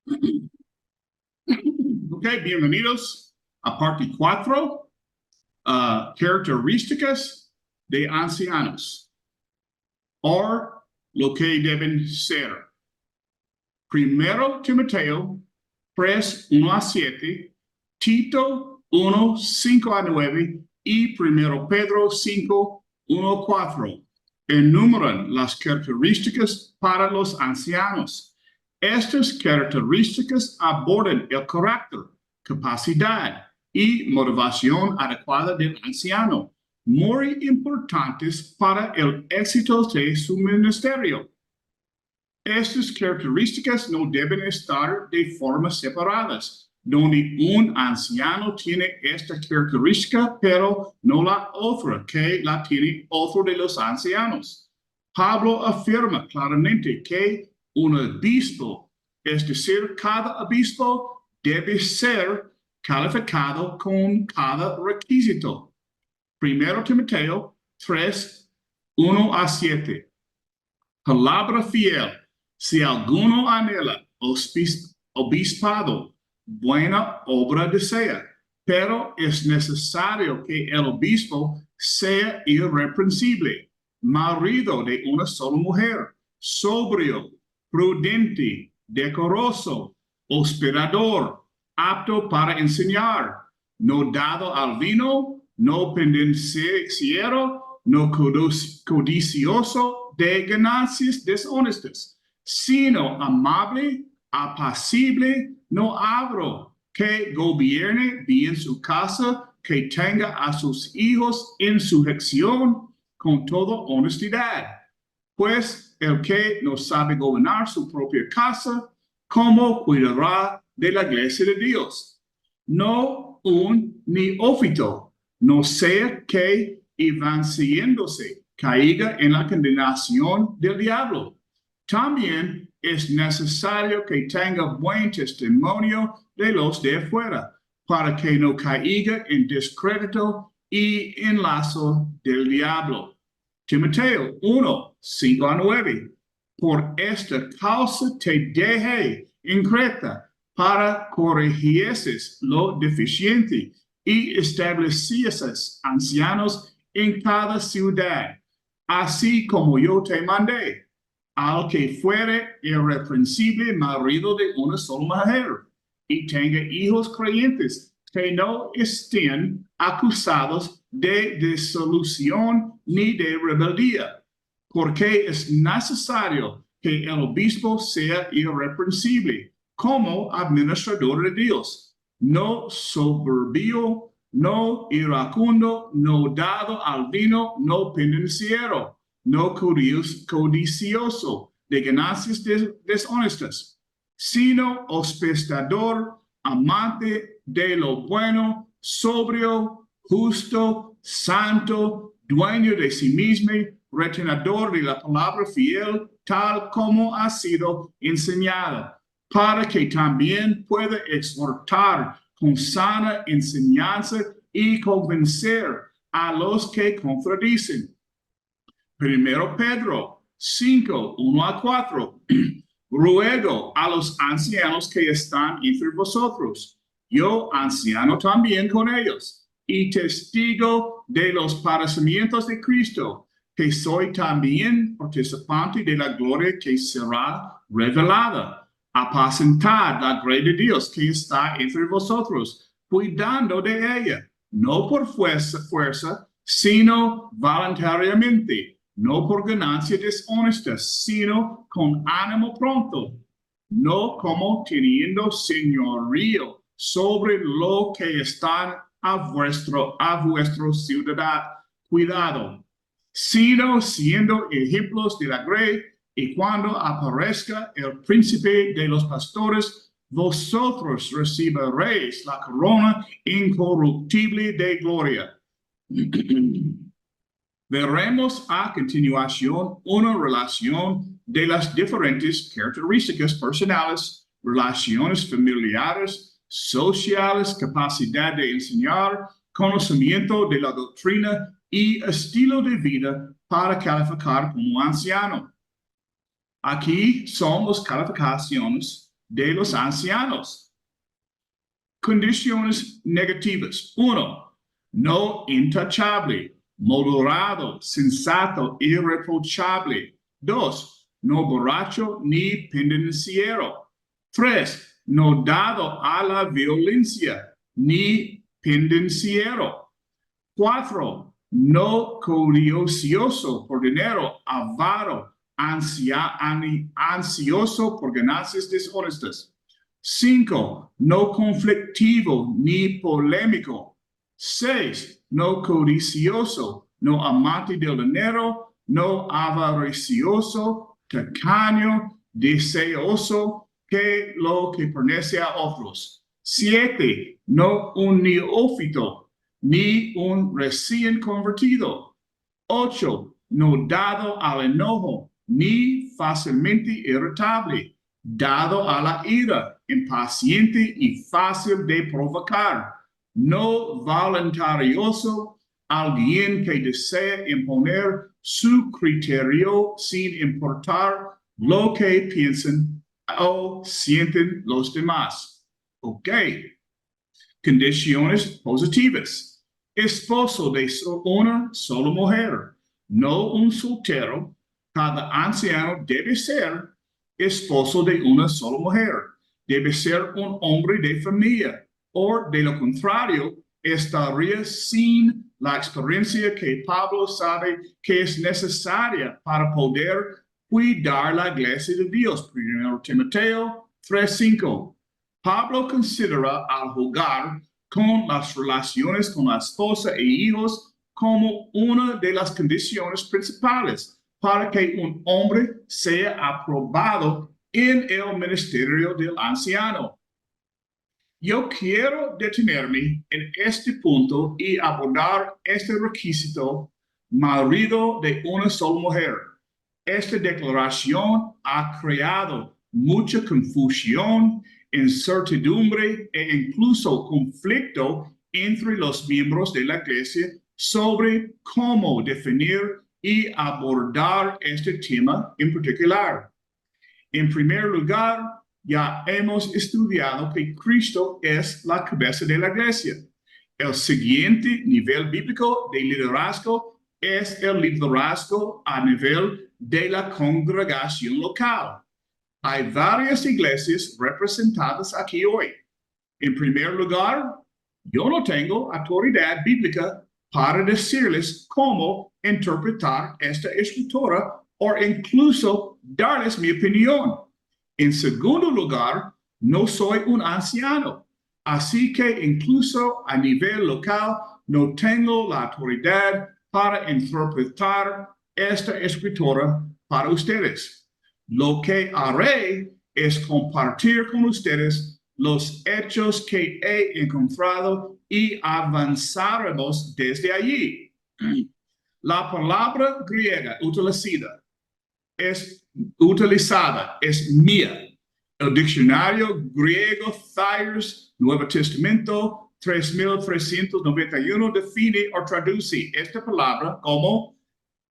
Ok, bienvenidos a parte 4, características de ancianos, o lo que deben ser. Primero Timoteo 3, 1 a 7, Tito 1, 5 a 9 y Primero Pedro 5, 1 a 4. Enumeran las características para los ancianos. Estas características abordan el carácter, capacidad y motivación adecuada del anciano, muy importantes para el éxito de su ministerio. Estas características no deben estar de forma separadas, donde un anciano tiene esta característica, pero no la otra, que la tiene otro de los ancianos. Pablo afirma claramente que un obispo, es decir, cada obispo debe ser calificado con cada requisito. Primero Timoteo 3, 1 a 7. Palabra fiel. Si alguno anhela obispado, buena obra desea, pero es necesario que el obispo sea irreprensible, marido de una sola mujer, sobrio, prudente, decoroso, hospedador, apto para enseñar, no dado al vino, no pendenciero, no codicioso de ganancias deshonestas, sino amable, apacible, no avaro, que gobierne bien su casa, que tenga a sus hijos en sujeción con toda honestidad. Pues el que no sabe gobernar su propia casa, ¿cómo cuidará de la iglesia de Dios? No un neófito, no sea que avanciándose caiga en la condenación del diablo. También es necesario que tenga buen testimonio de los de afuera, para que no caiga en descrédito y en lazo del diablo. Timoteo 1, 5 a 9. Por esta causa te dejé en Creta, para corregieses lo deficiente y establecieses ancianos en cada ciudad, así como yo te mandé, al que fuere irreprensible marido de una sola mujer, y tenga hijos creyentes que no estén acusados de disolución ni de rebeldía, porque es necesario que el obispo sea irreprensible como administrador de Dios, no soberbio, no iracundo, no dado al vino, no pendenciero, no codicioso de ganancias deshonestas, sino hospedador, amante de lo bueno, sobrio, justo, santo, dueño de sí mismo, retenedor de la palabra fiel, tal como ha sido enseñada, para que también pueda exhortar con sana enseñanza y convencer a los que contradicen. Primero Pedro 5, 1 a 4. Ruego a los ancianos que están entre vosotros, yo anciano también con ellos, y testigo de los padecimientos de Cristo, que soy también participante de la gloria que será revelada. Apacentad la grey de Dios que está entre vosotros, cuidando de ella, no por fuerza, sino voluntariamente, no por ganancia deshonesta, sino con ánimo pronto, no como teniendo señorío sobre lo que están a vuestro cuidado, sino siendo ejemplos de la grey. Y cuando aparezca el príncipe de los pastores, vosotros recibiréis la corona incorruptible de gloria. Veremos a continuación una relación de las diferentes características personales, relaciones familiares, sociales, capacidad de enseñar, conocimiento de la doctrina y estilo de vida para calificar como anciano. Aquí son las calificaciones de los ancianos. Condiciones negativas. 1. No intachable, moderado, sensato, irreprochable. 2. No borracho ni pendenciero. 3. No dado a la violencia ni pendenciero. 4. No codicioso por dinero, avaro, ansioso por ganancias deshonestas. 5. No conflictivo ni polémico. 6. No codicioso, no amante del dinero, no avaricioso, tacaño, deseoso que lo que pertenece a otros. 7. No un neófito, ni un recién convertido. 8. No dado al enojo, ni fácilmente irritable, dado a la ira, impaciente y fácil de provocar, no voluntarioso, alguien que desea imponer su criterio sin importar lo que piensen o sienten los demás. Ok. Condiciones positivas. Esposo de una sola mujer, no un soltero. Cada anciano debe ser esposo de una sola mujer. Debe ser un hombre de familia, o de lo contrario, estaría sin la experiencia que Pablo sabe que es necesaria para poder cuidar la iglesia de Dios. 1 Timoteo 3:5. Pablo considera al hogar con las relaciones con la esposa e hijos como una de las condiciones principales para que un hombre sea aprobado en el ministerio del anciano. Yo quiero detenerme en este punto y abordar este requisito, marido de una sola mujer. Esta declaración ha creado mucha confusión, incertidumbre e incluso conflicto entre los miembros de la iglesia sobre cómo definir y abordar este tema en particular. En primer lugar, ya hemos estudiado que Cristo es la cabeza de la iglesia. El siguiente nivel bíblico de liderazgo es el liderazgo a nivel de la congregación local. Hay varias iglesias representadas aquí hoy. En primer lugar, yo no tengo autoridad bíblica para decirles cómo interpretar esta escritura o incluso darles mi opinión. En segundo lugar, no soy un anciano, así que incluso a nivel local no tengo la autoridad para interpretar esta escritura para ustedes. Lo que haré es compartir con ustedes los hechos que he encontrado y avanzaremos desde allí. La palabra griega utilizada es mía. El diccionario griego Thayer's Nuevo Testamento 3391 define o traduce esta palabra como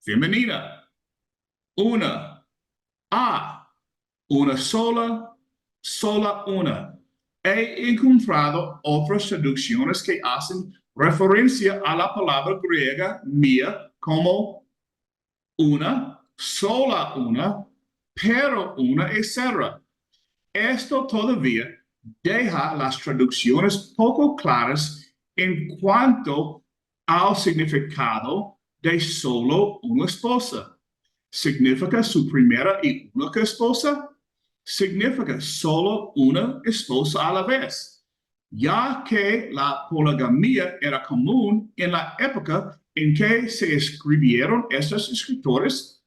femenina. Una sola, una. He encontrado otras traducciones que hacen referencia a la palabra griega mía como una, sola una, pero una, etc. Esto todavía deja las traducciones poco claras en cuanto al significado de solo una esposa. ¿Significa su primera y única esposa? Significa solo una esposa a la vez, ya que la poligamia era común en la época en que se escribieron estas escrituras.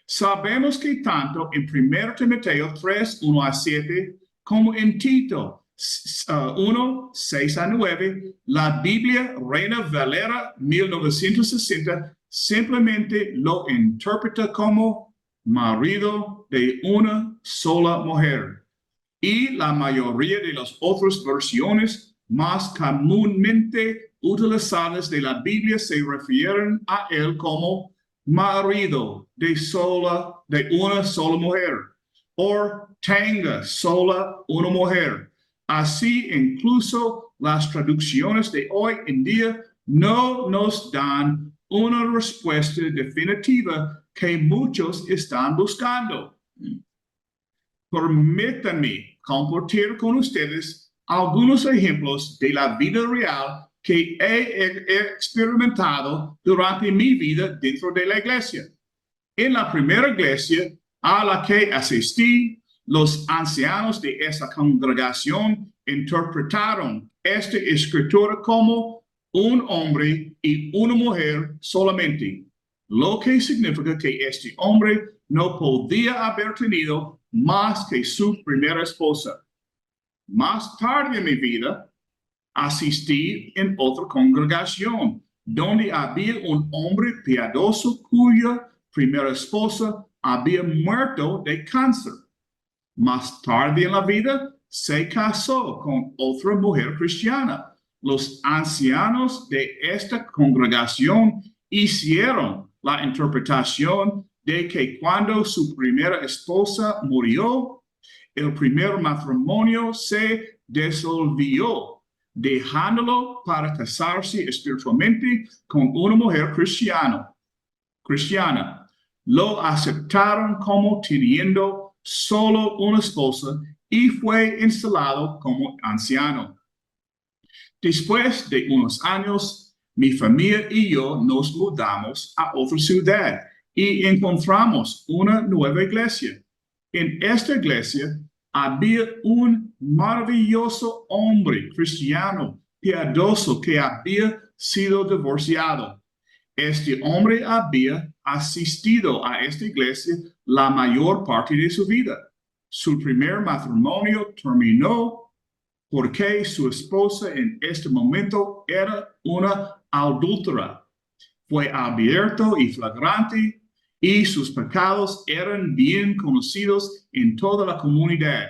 Sabemos que tanto en 1 Timoteo 3:1-7 como en Tito 1:6-9, la Biblia Reina Valera 1960 simplemente lo interpreta como marido de una sola mujer. Y la mayoría de las otras versiones más comúnmente utilizadas de la Biblia se refieren a él como marido de una sola mujer, o tenga sola una mujer. Así, incluso las traducciones de hoy en día no nos dan una respuesta definitiva que muchos están buscando. Permítanme compartir con ustedes algunos ejemplos de la vida real que he experimentado durante mi vida dentro de la iglesia. En la primera iglesia a la que asistí, los ancianos de esa congregación interpretaron esta escritura como un hombre y una mujer solamente, lo que significa que este hombre no podía haber tenido más que su primera esposa. Más tarde en mi vida, asistí en otra congregación donde había un hombre piadoso cuya primera esposa había muerto de cáncer. Más tarde en la vida, se casó con otra mujer cristiana. Los ancianos de esta congregación hicieron la interpretación de que cuando su primera esposa murió, el primer matrimonio se disolvió, dejándolo para casarse espiritualmente con una mujer cristiana. Lo aceptaron como teniendo solo una esposa y fue instalado como anciano. Después de unos años, mi familia y yo nos mudamos a otra ciudad y encontramos una nueva iglesia. En esta iglesia había un maravilloso hombre cristiano, piadoso, que había sido divorciado. Este hombre había asistido a esta iglesia la mayor parte de su vida. Su primer matrimonio terminó porque su esposa en este momento era una adúltera. Fue abierto y flagrante y sus pecados eran bien conocidos en toda la comunidad.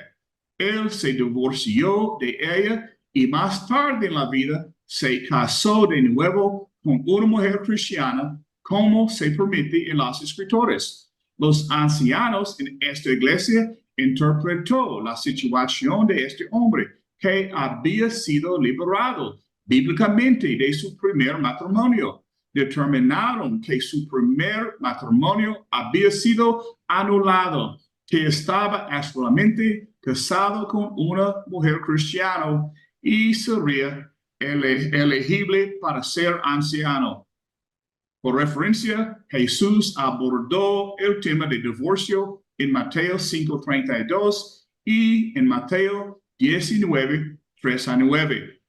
Él se divorció de ella y más tarde en la vida se casó de nuevo con una mujer cristiana, como se permite en las escrituras. Los ancianos en esta iglesia interpretó la situación de este hombre que había sido liberado bíblicamente de su primer matrimonio. Determinaron que su primer matrimonio había sido anulado, que estaba actualmente casado con una mujer cristiana y sería elegible para ser anciano. Por referencia, Jesús abordó el tema de divorcio en Mateo 5:32 y en Mateo 19:3-9.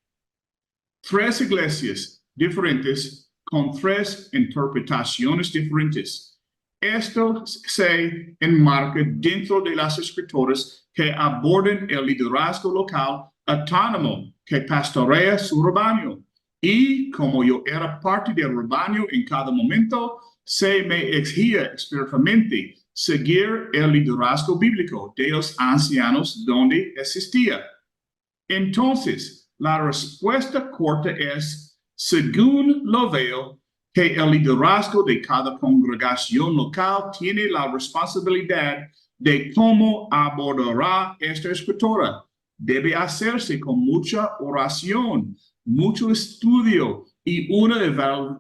Tres iglesias diferentes con tres interpretaciones diferentes. Esto se enmarca dentro de las escrituras que abordan el liderazgo local autónomo que pastorea su rebaño. Y como yo era parte del rebaño en cada momento, se me exigía espiritualmente seguir el liderazgo bíblico de los ancianos donde existía. Entonces, la respuesta corta es, según lo veo, que el liderazgo de cada congregación local tiene la responsabilidad de cómo abordará esta escritura. Debe hacerse con mucha oración, mucho estudio y una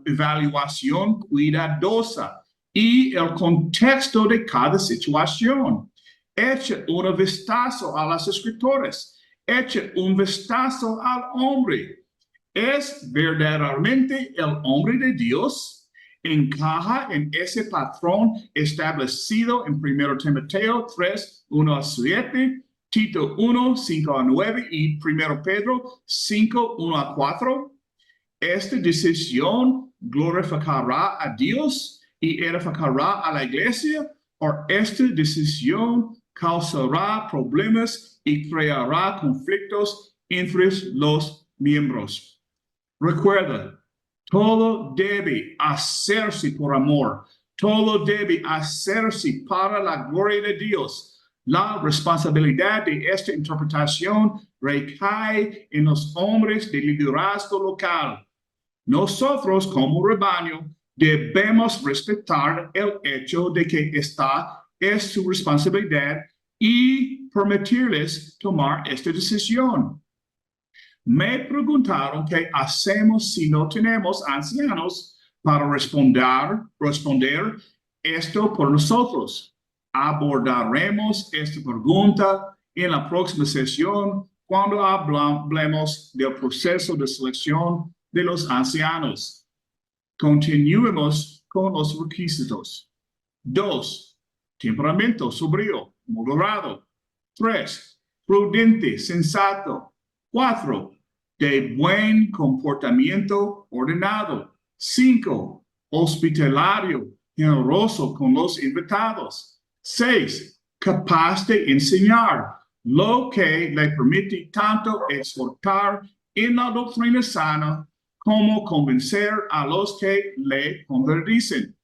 evaluación cuidadosa y el contexto de cada situación. Echa un vistazo a las escrituras. Echa un vistazo al hombre. ¿Es verdaderamente el hombre de Dios? ¿Encaja en ese patrón establecido en 1 Timoteo 3:1-7, Tito 1:5-9 y 1 Pedro 5:1-4? Esta decisión glorificará a Dios y edificará a la iglesia, o esta decisión causará problemas y creará conflictos entre los miembros. Recuerda, todo debe hacerse por amor. Todo debe hacerse para la gloria de Dios. La responsabilidad de esta interpretación recae en los hombres de liderazgo local. Nosotros como rebaño debemos respetar el hecho de que esta es su responsabilidad y permitirles tomar esta decisión. Me preguntaron qué hacemos si no tenemos ancianos para responder esto por nosotros. Abordaremos esta pregunta en la próxima sesión cuando hablemos del proceso de selección de los ancianos. Continuemos con los requisitos. 2. Temperamento sobrio, moderado. 3. Prudente, sensato. 4. De buen comportamiento ordenado. 5. Hospitalario, generoso con los invitados. 6. Capaz de enseñar, lo que le permite tanto exhortar en la doctrina sana como convencer a los que le contradicen.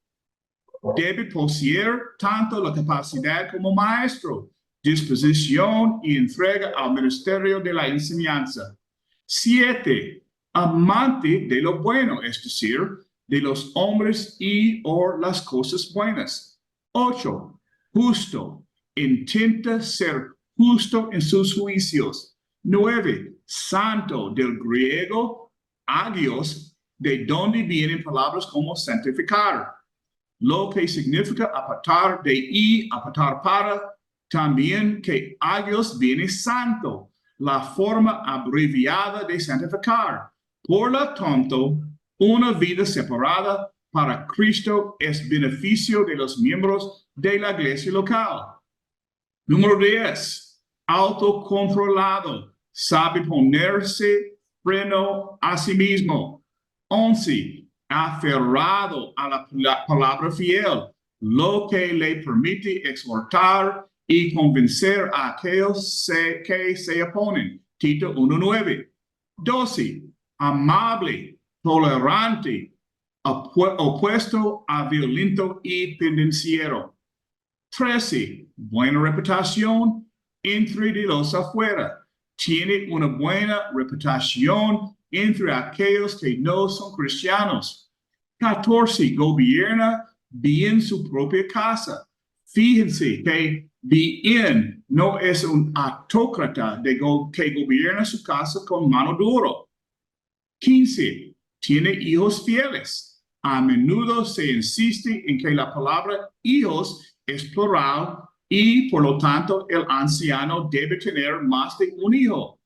Debe poseer tanto la capacidad como maestro, disposición y entrega al ministerio de la enseñanza. 7. Amante de lo bueno, es decir, de los hombres y o las cosas buenas. 8. Justo, intenta ser justo en sus juicios. 9. Santo, del griego agios, de donde vienen palabras como santificar, lo que significa apartar de y apartar para, también que agios viene santo, la forma abreviada de santificar. Por lo tanto, una vida separada para Cristo es beneficio de los miembros de la iglesia local. Número 10. Autocontrolado, sabe ponerse freno a sí mismo. 11. Aferrado a la palabra fiel, lo que le permite exhortar y convencer a aquellos que se oponen. Tito 1:9. 12. Amable, tolerante, opuesto a violento y pendenciero. 13. Buena reputación entre los afuera. Tiene una buena reputación entre aquellos que no son cristianos. 14. Gobierna bien su propia casa. Fíjense que bien no es un autócrata que gobierna su casa con mano dura. 15. Tiene hijos fieles. A menudo se insiste en que la palabra hijos es plural y por lo tanto el anciano debe tener más de un hijo.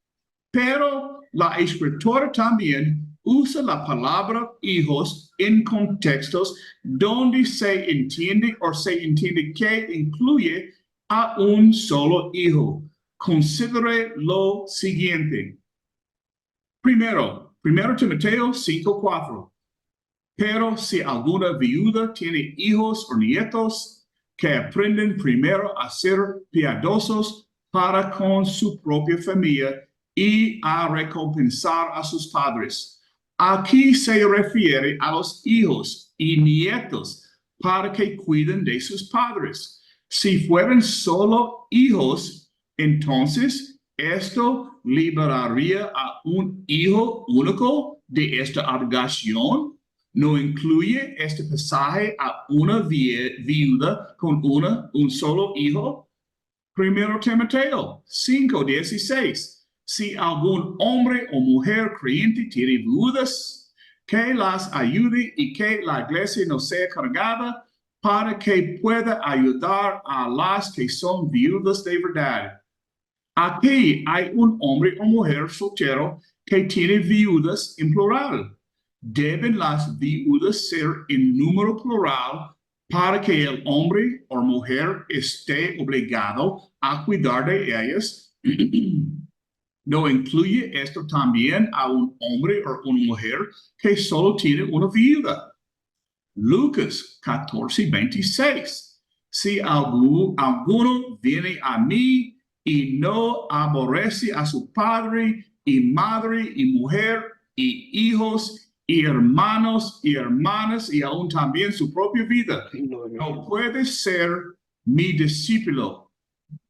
Pero la escritora también usa la palabra hijos en contextos donde se entiende que incluye a un solo hijo. Considere lo siguiente. Primero Timoteo 5:4. Pero si alguna viuda tiene hijos o nietos, que aprenden primero a ser piadosos para con su propia familia y a recompensar a sus padres. Aquí se refiere a los hijos y nietos para que cuiden de sus padres. Si fueran solo hijos, entonces esto liberaría a un hijo único de esta obligación. No incluye este pasaje a una viuda con un solo hijo. 1 Timoteo 5:16. Si algún hombre o mujer creyente tiene viudas, que las ayude y que la iglesia no sea cargada para que pueda ayudar a las que son viudas de verdad. Aquí hay un hombre o mujer soltero que tiene viudas en plural. Deben las viudas ser en número plural para que el hombre o mujer esté obligado a cuidar de ellas. ¿No incluye esto también a un hombre o una mujer que solo tiene una viuda? Lucas 14:26. Si alguno viene a mí y no aborrece a su padre y madre y mujer y hijos y hermanos y hermanas y aún también su propia vida, no puede ser mi discípulo.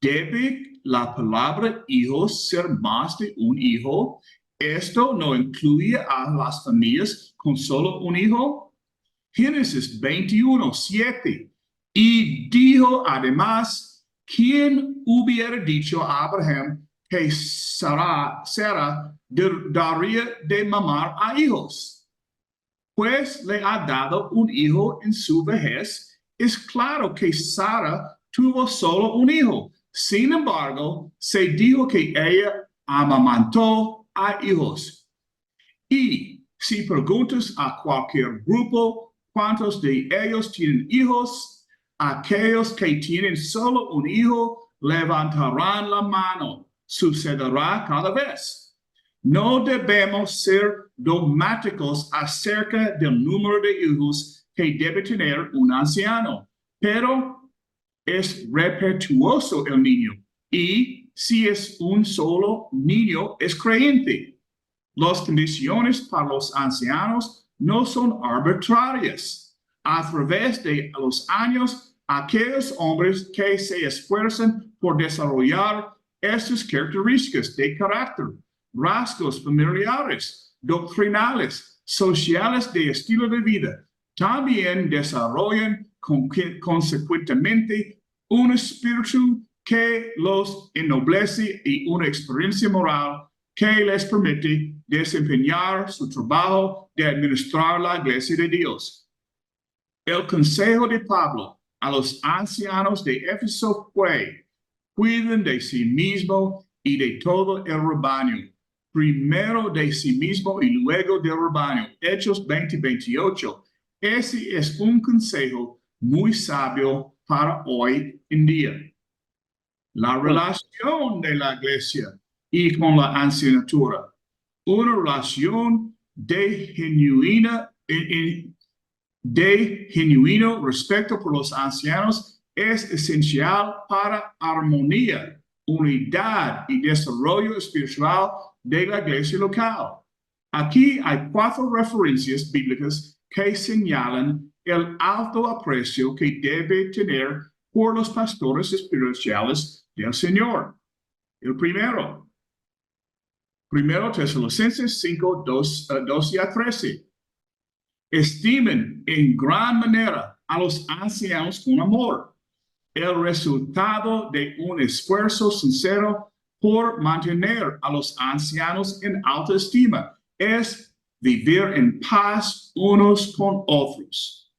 ¿Debe la palabra hijos ser más de un hijo? ¿Esto no incluye a las familias con solo un hijo? Génesis 21:7. Y dijo además, ¿Quién hubiera dicho a Abraham que Sara daría de mamar a hijos? Pues le ha dado un hijo en su vejez. Es claro que Sara tuvo solo un hijo. Sin embargo, se dijo que ella amamantó a hijos. Y si preguntas a cualquier grupo cuántos de ellos tienen hijos, aquellos que tienen solo un hijo levantarán la mano. Sucederá cada vez. No debemos ser dogmáticos acerca del número de hijos que debe tener un anciano, pero es respetuoso el niño y si es un solo niño, es creyente. Las condiciones para los ancianos no son arbitrarias. A través de los años, aquellos hombres que se esfuerzan por desarrollar estas características de carácter, rasgos familiares, doctrinales, sociales de estilo de vida, también desarrollan consecuentemente un espíritu que los ennoblece y una experiencia moral que les permite desempeñar su trabajo de administrar la iglesia de Dios. El consejo de Pablo a los ancianos de Éfeso fue: cuiden de sí mismo y de todo el rebaño. Primero de sí mismo y luego del rebaño. Hechos 20:28. Ese es un consejo muy sabio para hoy en día. La relación de la iglesia y con la ancianatura. Una relación de genuino respeto por los ancianos es esencial para armonía, unidad y desarrollo espiritual de la iglesia local. Aquí hay 4 referencias bíblicas que señalan el alto aprecio que debe tener por los pastores espirituales del Señor. El primero, 1 Tesalonicenses 5, 12 a 13. Estimen en gran manera a los ancianos con amor, el resultado de un esfuerzo sincero por mantener a los ancianos en alta estima es vivir en paz unos con otros.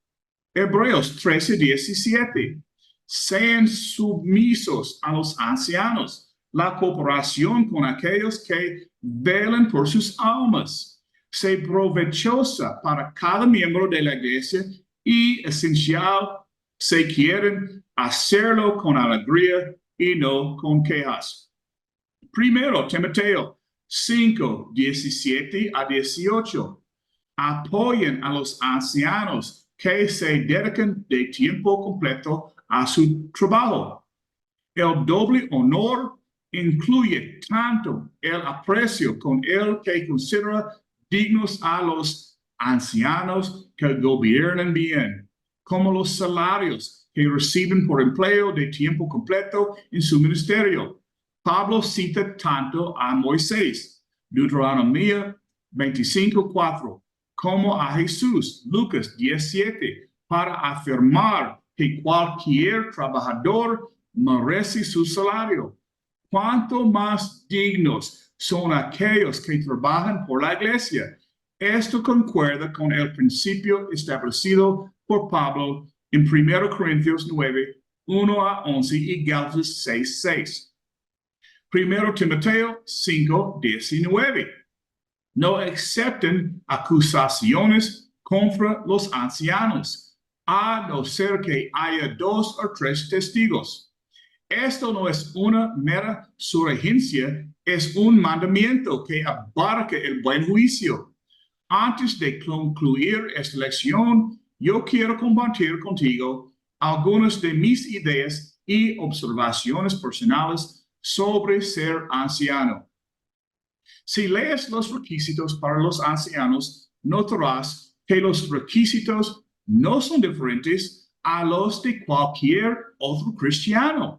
Hebreos 13:17. Sean sumisos a los ancianos, la cooperación con aquellos que velan por sus almas, se provechosa para cada miembro de la iglesia y esencial si quieren hacerlo con alegría y no con quejas. Primero Timoteo 5:17 a 18. Apoyen a los ancianos que se dedican de tiempo completo a su trabajo. El doble honor incluye tanto el aprecio con el que considera dignos a los ancianos que gobiernan bien, como los salarios que reciben por empleo de tiempo completo en su ministerio. Pablo cita tanto a Moisés, Deuteronomio 25:4, como a Jesús, Lucas 10:7, para afirmar que cualquier trabajador merece su salario. Cuanto más dignos son aquellos que trabajan por la iglesia. Esto concuerda con el principio establecido por Pablo en 1 Corintios 9, 1 a 11 y Gálatas 6:6. 1 Timoteo 5:19. No acepten acusaciones contra los ancianos, a no ser que haya 2 o 3 testigos. Esto no es una mera sugerencia, es un mandamiento que abarca el buen juicio. Antes de concluir esta lección, yo quiero compartir contigo algunas de mis ideas y observaciones personales sobre ser anciano. Si lees los requisitos para los ancianos, notarás que los requisitos no son diferentes a los de cualquier otro cristiano.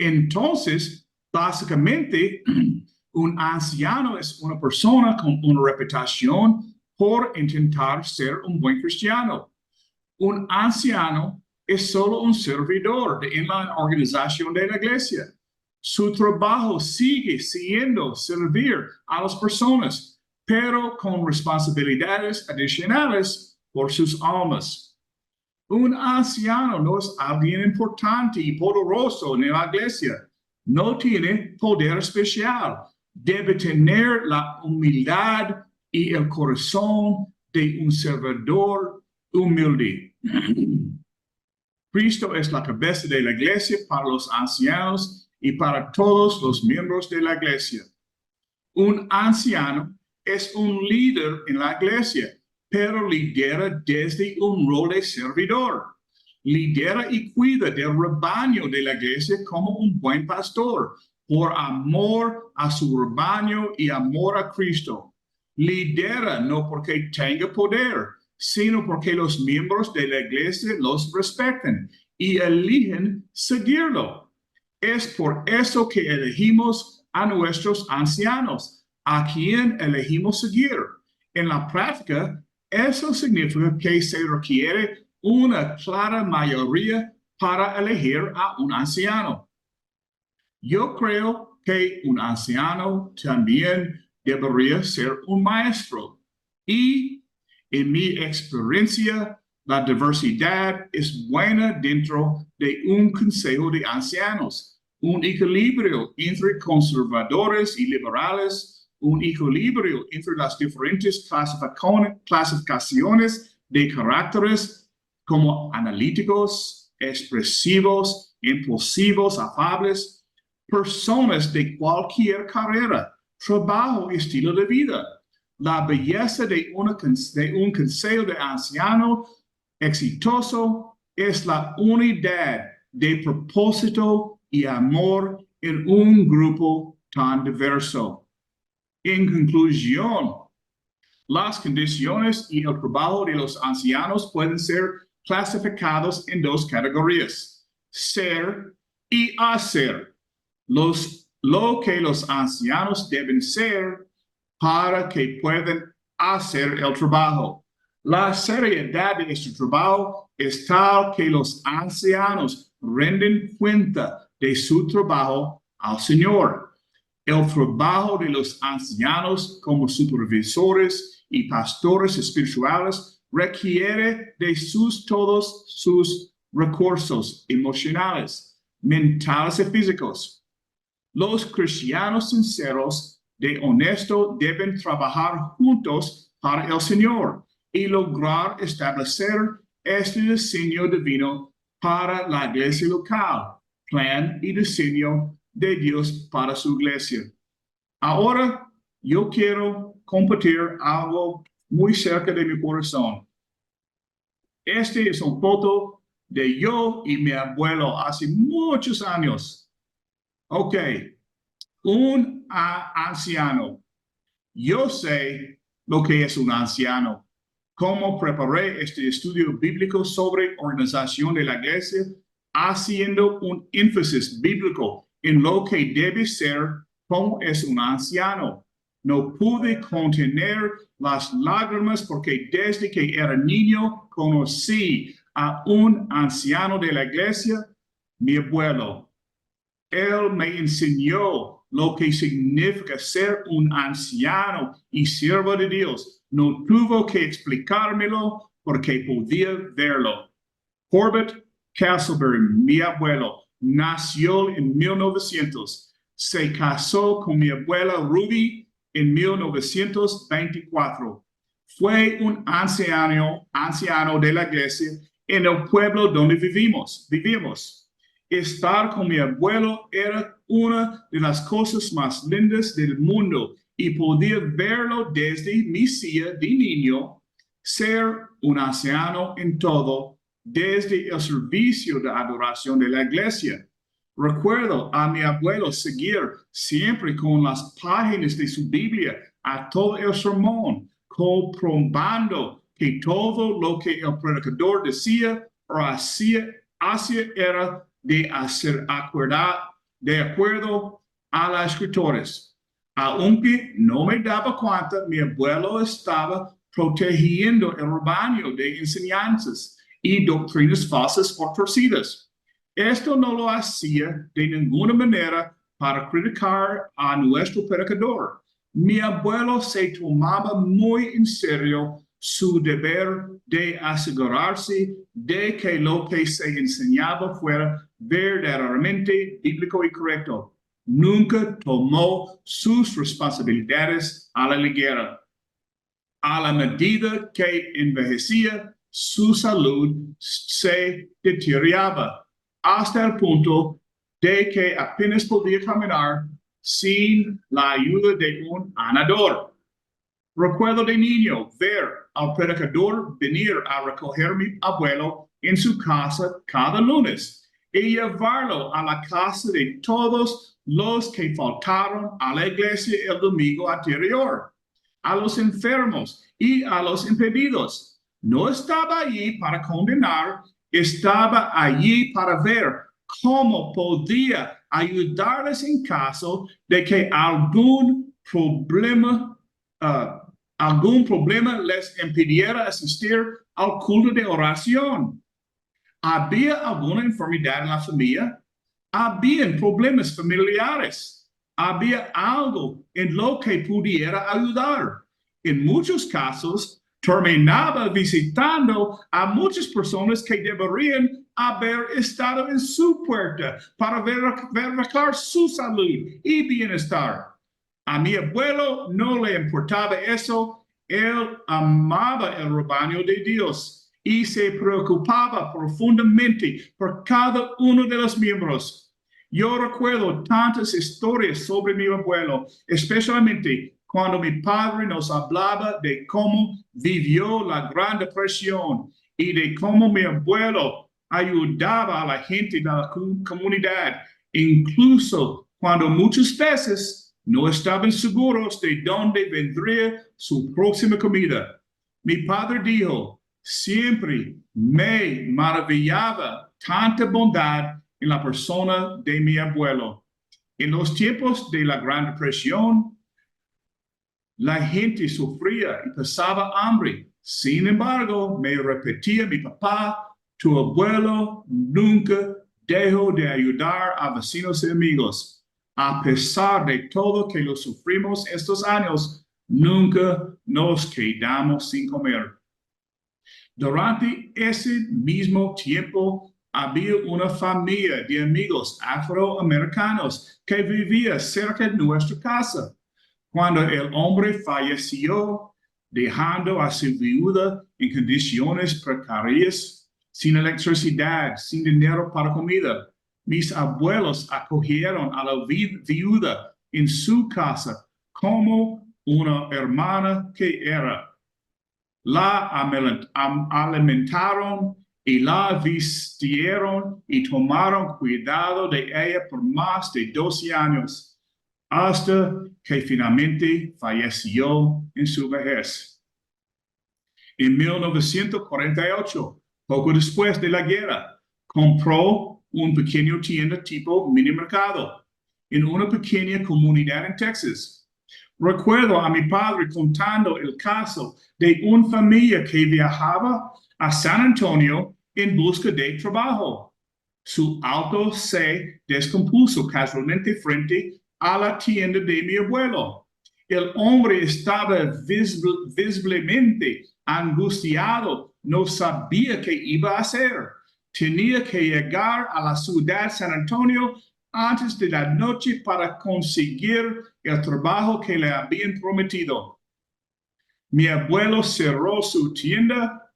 Entonces, básicamente, un anciano es una persona con una reputación por intentar ser un buen cristiano. Un anciano es solo un servidor en la organización de la iglesia. Su trabajo sigue siendo servir a las personas, pero con responsabilidades adicionales por sus almas. Un anciano no es alguien importante y poderoso en la iglesia. No tiene poder especial. Debe tener la humildad y el corazón de un servidor humilde. Cristo es la cabeza de la iglesia para los ancianos y para todos los miembros de la iglesia. Un anciano es un líder en la iglesia, pero lidera desde un rol de servidor. Lidera y cuida del rebaño de la iglesia como un buen pastor, por amor a su rebaño y amor a Cristo. Lidera no porque tenga poder, sino porque los miembros de la iglesia los respetan y eligen seguirlo. Es por eso que elegimos a nuestros ancianos, a quien elegimos seguir. En la práctica, eso significa que se requiere una clara mayoría para elegir a un anciano. Yo creo que un anciano también debería ser un maestro. Y en mi experiencia, la diversidad es buena dentro de un consejo de ancianos. Un equilibrio entre conservadores y liberales, un equilibrio entre las diferentes clasificaciones de caracteres como analíticos, expresivos, impulsivos, afables, personas de cualquier carrera, trabajo y estilo de vida. La belleza de un consejo de anciano exitoso es la unidad de propósito y amor en un grupo tan diverso. En conclusión, las condiciones y el trabajo de los ancianos pueden ser clasificados en dos categorías: ser y hacer. Lo que los ancianos deben ser para que puedan hacer el trabajo. La seriedad de este trabajo es tal que los ancianos rinden cuenta de su trabajo al Señor. El trabajo de los ancianos como supervisores y pastores espirituales requiere de todos sus recursos emocionales, mentales y físicos. Los cristianos sinceros de honesto deben trabajar juntos para el Señor y lograr establecer este diseño divino para la iglesia local, plan y diseño de Dios para su iglesia. Ahora yo quiero compartir algo muy cerca de mi corazón. Este es una foto de yo y mi abuelo hace muchos años. Ok, un anciano. Yo sé lo que es un anciano. Cómo preparé este estudio bíblico sobre organización de la iglesia, haciendo un énfasis bíblico en lo que debe ser como es un anciano. No pude contener las lágrimas porque desde que era niño conocí a un anciano de la iglesia, mi abuelo. Él me enseñó lo que significa ser un anciano y siervo de Dios. No tuvo que explicármelo porque podía verlo. Corbett Castleberry, mi abuelo, nació en 1900. Se casó con mi abuela Ruby en 1924. Fue un anciano de la iglesia en el pueblo donde vivimos. Estar con mi abuelo era una de las cosas más lindas del mundo y podía verlo desde mi silla de niño, ser un anciano en todo, desde el servicio de adoración de la iglesia. Recuerdo a mi abuelo seguir siempre con las páginas de su Biblia a todo el sermón, comprobando que todo lo que el predicador decía o hacía era de acuerdo a las escrituras. Aunque no me daba cuenta, mi abuelo estaba protegiendo el rebaño de enseñanzas y doctrinas falsas o torcidas. Esto no lo hacía de ninguna manera para criticar a nuestro predicador. Mi abuelo se tomaba muy en serio su deber de asegurarse de que lo que se enseñaba fuera verdaderamente bíblico y correcto. Nunca tomó sus responsabilidades a la ligera. A la medida que envejecía, su salud se deterioraba hasta el punto de que apenas podía caminar sin la ayuda de un andador. Recuerdo de niño ver al predicador venir a recoger a mi abuelo en su casa cada lunes y llevarlo a la casa de todos los que faltaron a la iglesia el domingo anterior, a los enfermos y a los impedidos. No estaba allí para condenar, estaba allí para ver cómo podía ayudarles en caso de que algún problema les impidiera asistir al culto de oración. ¿Había alguna enfermedad en la familia? ¿Habían problemas familiares? ¿Había algo en lo que pudiera ayudar? En muchos casos, terminaba visitando a muchas personas que deberían haber estado en su puerta para verificar su salud y bienestar. A mi abuelo no le importaba eso. Él amaba el rebaño de Dios y se preocupaba profundamente por cada uno de los miembros. Yo recuerdo tantas historias sobre mi abuelo, especialmente cuando mi padre nos hablaba de cómo vivió la Gran Depresión y de cómo mi abuelo ayudaba a la gente de la comunidad, incluso cuando muchas veces no estaban seguros de dónde vendría su próxima comida. Mi padre dijo, siempre me maravillaba tanta bondad en la persona de mi abuelo. En los tiempos de la Gran Depresión, la gente sufría y pasaba hambre. Sin embargo, me repetía mi papá, tu abuelo nunca dejó de ayudar a vecinos y amigos. A pesar de todo que lo sufrimos estos años, nunca nos quedamos sin comer. Durante ese mismo tiempo, había una familia de amigos afroamericanos que vivía cerca de nuestra casa. Cuando el hombre falleció, dejando a su viuda en condiciones precarias, sin electricidad, sin dinero para comida, mis abuelos acogieron a la viuda en su casa como una hermana que era. La alimentaron y la vistieron y tomaron cuidado de ella por más de 12 años, hasta que finalmente falleció en su vejez. En 1948, poco después de la guerra, compró un pequeño tienda tipo mini mercado en una pequeña comunidad en Texas. Recuerdo a mi padre contando el caso de una familia que viajaba a San Antonio en busca de trabajo. Su auto se descompuso casualmente frente a la tienda de mi abuelo. El hombre estaba visiblemente angustiado, no sabía qué iba a hacer. Tenía que llegar a la ciudad de San Antonio antes de la noche para conseguir el trabajo que le habían prometido. Mi abuelo cerró su tienda,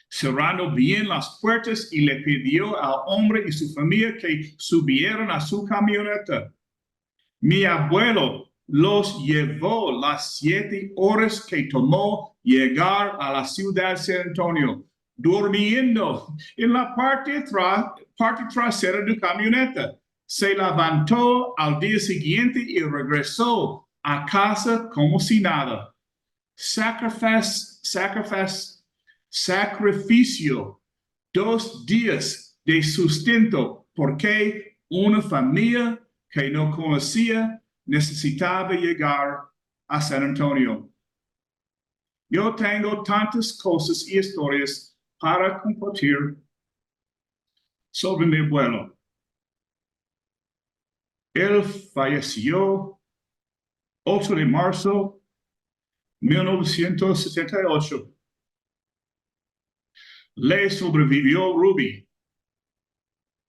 cerrando bien las puertas, y le pidió al hombre y su familia que subieran a su camioneta. Mi abuelo los llevó las 7 horas que tomó llegar a la ciudad de San Antonio, durmiendo en la parte trasera de la camioneta. Se levantó al día siguiente y regresó a casa como si nada. Sacrificio 2 días de sustento porque una familia que no conocía necesitaba llegar a San Antonio. Yo tengo tantas cosas y historias para compartir sobre mi abuelo. Él falleció 8 de marzo de 1978. Le sobrevivió Ruby.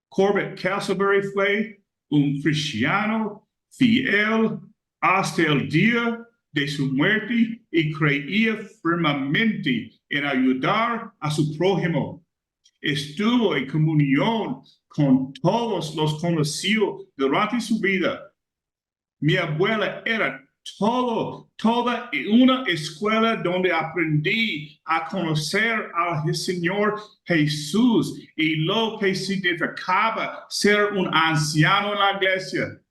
Corbett Castleberry fue un cristiano fiel hasta el día de su muerte y creía firmemente en ayudar a su prójimo. Estuvo en comunión con todos los conocidos durante su vida. Mi abuela era toda una escuela donde aprendí a conocer al Señor Jesús y lo que significaba ser un anciano en la iglesia.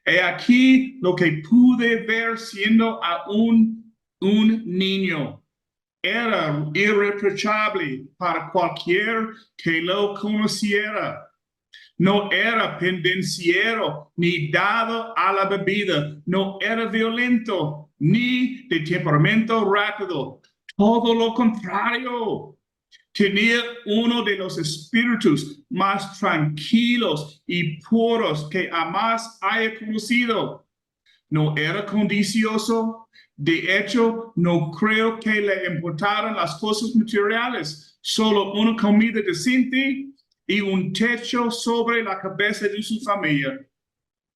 He aquí lo que pude ver siendo aún un niño. Era irreprochable para cualquier que lo conociera. No era pendenciero ni dado a la bebida. No era violento ni de temperamento rápido. Todo lo contrario. Tenía uno de los espíritus más tranquilos y puros que jamás haya conocido. No era codicioso. De hecho, no creo que le importaran las cosas materiales. Solo una comida decente y un techo sobre la cabeza de su familia.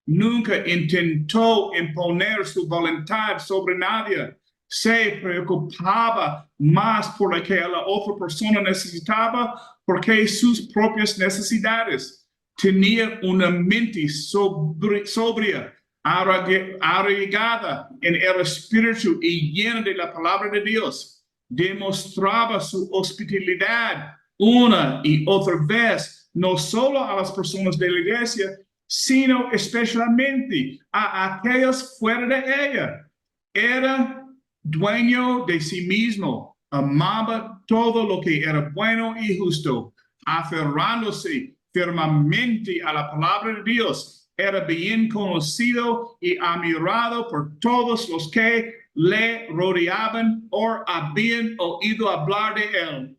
Nunca intentó imponer su voluntad sobre nadie. Se preocupaba más por lo que la otra persona necesitaba porque sus propias necesidades. Tenía una mente sobria, arraigada en el espíritu y llena de la palabra de Dios. Demostraba su hospitalidad una y otra vez, no solo a las personas de la iglesia, sino especialmente a aquellas fuera de ella. Era dueño de sí mismo, amaba todo lo que era bueno y justo, aferrándose firmemente a la palabra de Dios. Era bien conocido y admirado por todos los que le rodeaban o habían oído hablar de él.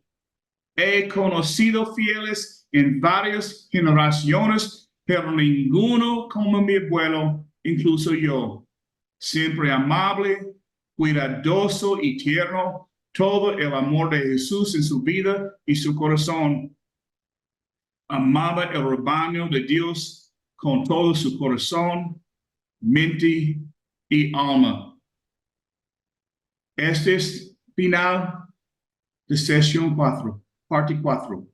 He conocido fieles en varias generaciones, pero ninguno como mi abuelo, incluso yo. Siempre amable, cuidadoso y tierno, todo el amor de Jesús en su vida y su corazón. Amaba el rebaño de Dios con todo su corazón, mente y alma. Este es final de sesión 4. Parte 4.